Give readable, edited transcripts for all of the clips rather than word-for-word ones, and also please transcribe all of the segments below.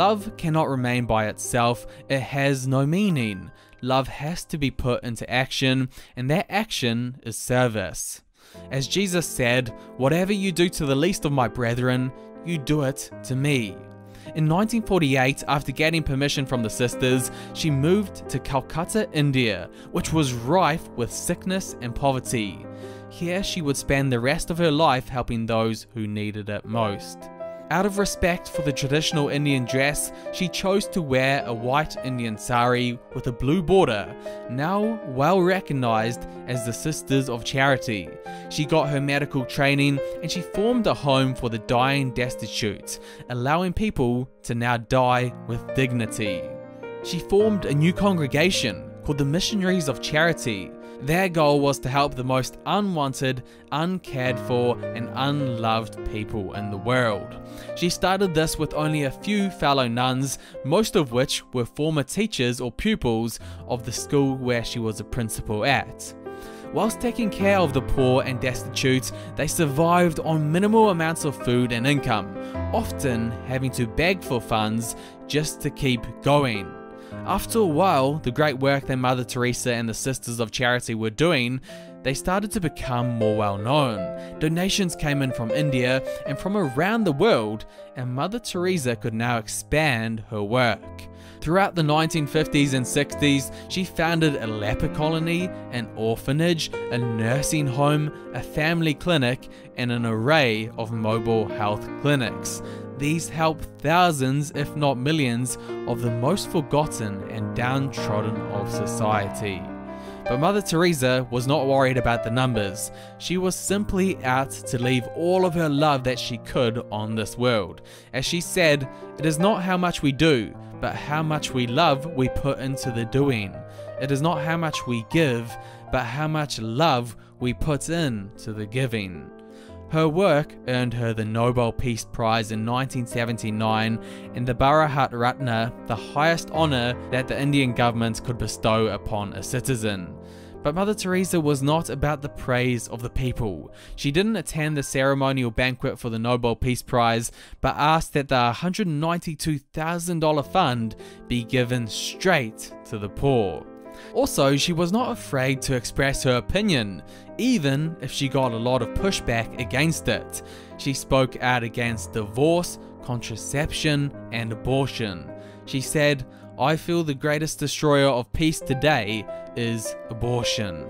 Love cannot remain by itself, it has no meaning. Love has to be put into action, and that action is service. As Jesus said, "Whatever you do to the least of my brethren, you do it to me." In 1948, after getting permission from the sisters, she moved to Kalkuta, India, which was rife with sickness and poverty. Here she would spend the rest of her life helping those who needed it most. Out of respect for the traditional Indian dress, she chose to wear a white Indian sari with a blue border, now well recognized as the Sisters of Charity. She got her medical training and she formed a home for the dying destitute, allowing people to now die with dignity. She formed a new congregation called the Missionaries of Charity. Their goal was to help the most unwanted, uncared for, and unloved people in the world. She started this with only a few fellow nuns, most of which were former teachers or pupils of the school where she was a principal at. Whilst taking care of the poor and destitute, they survived on minimal amounts of food and income, often having to beg for funds just to keep going. After a while, the great work that Mother Teresa and the Sisters of Charity were doing, they started to become more well known. Donations came in from India and from around the world, and Mother Teresa could now expand her work. Throughout the 1950s and 60s, she founded a leper colony, an orphanage, a nursing home, a family clinic, and an array of mobile health clinics. These help thousands, if not millions, of the most forgotten and downtrodden of society. But Mother Teresa was not worried about the numbers. She was simply out to leave all of her love that she could on this world. As she said, "It is not how much we do, but how much we love we put into the doing. It is not how much we give, but how much love we put into the giving." Her work earned her the Nobel Peace Prize in 1979 and the Bharat Ratna, the highest honour that the Indian government could bestow upon a citizen. But Mother Teresa was not about the praise of the people. She didn't attend the ceremonial banquet for the Nobel Peace Prize, but asked that the $192,000 fund be given straight to the poor. Also, she was not afraid to express her opinion, even if she got a lot of pushback against it. She spoke out against divorce, contraception, and abortion. She said, "I feel the greatest destroyer of peace today is abortion."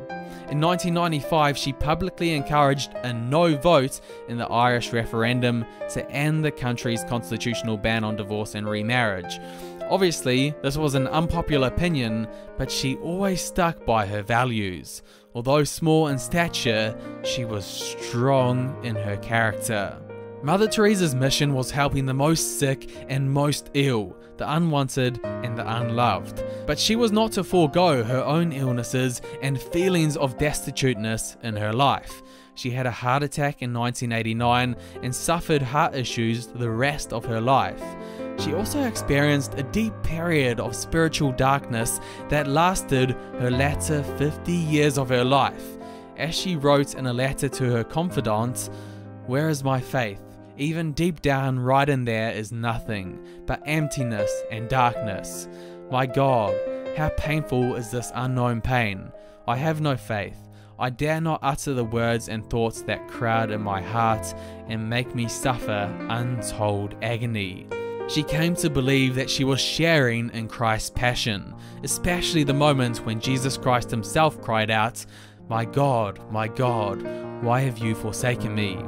In 1995, she publicly encouraged a no vote in the Irish referendum to end the country's constitutional ban on divorce and remarriage. Obviously, this was an unpopular opinion, but she always stuck by her values. Although small in stature, she was strong in her character. Mother Teresa's mission was helping the most sick and most ill, the unwanted and the unloved. But she was not to forego her own illnesses and feelings of destituteness in her life. She had a heart attack in 1989 and suffered heart issues the rest of her life. She also experienced a deep period of spiritual darkness that lasted her latter 50 years of her life. As she wrote in a letter to her confidant, "Where is my faith? Even deep down right in there is nothing but emptiness and darkness. My God, how painful is this unknown pain? I have no faith. I dare not utter the words and thoughts that crowd in my heart and make me suffer untold agony." She came to believe that she was sharing in Christ's passion, especially the moment when Jesus Christ himself cried out, my God, why have you forsaken me?"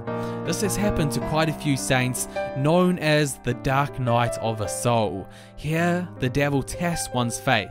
This has happened to quite a few saints, known as the dark night of a soul. Here, the devil tests one's faith.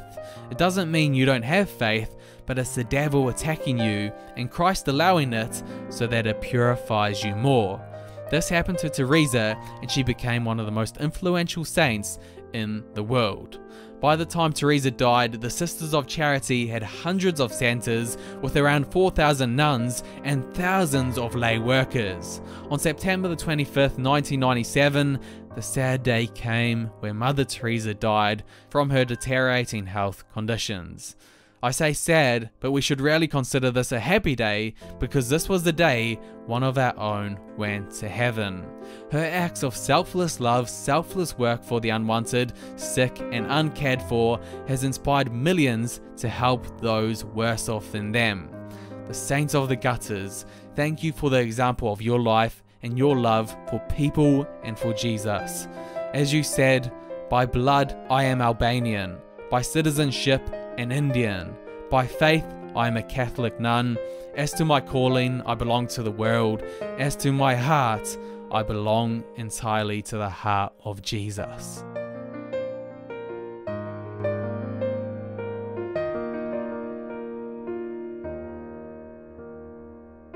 It doesn't mean you don't have faith, but it's the devil attacking you and Christ allowing it so that it purifies you more. This happened to Teresa, and she became one of the most influential saints in the world. By the time Teresa died, the Sisters of Charity had hundreds of centers with around 4,000 nuns and thousands of lay workers. On September the 25th, 1997, the sad day came where Mother Teresa died from her deteriorating health conditions. I say sad, but we should really consider this a happy day because this was the day one of our own went to heaven. Her acts of selfless love, selfless work for the unwanted, sick and uncared for has inspired millions to help those worse off than them. The saints of the gutters, thank you for the example of your life and your love for people and for Jesus. As you said, by blood I am Albanian, by citizenship an Indian, by faith I am a Catholic nun. As to my calling, I belong to the world. As to my heart, I belong entirely to the heart of Jesus.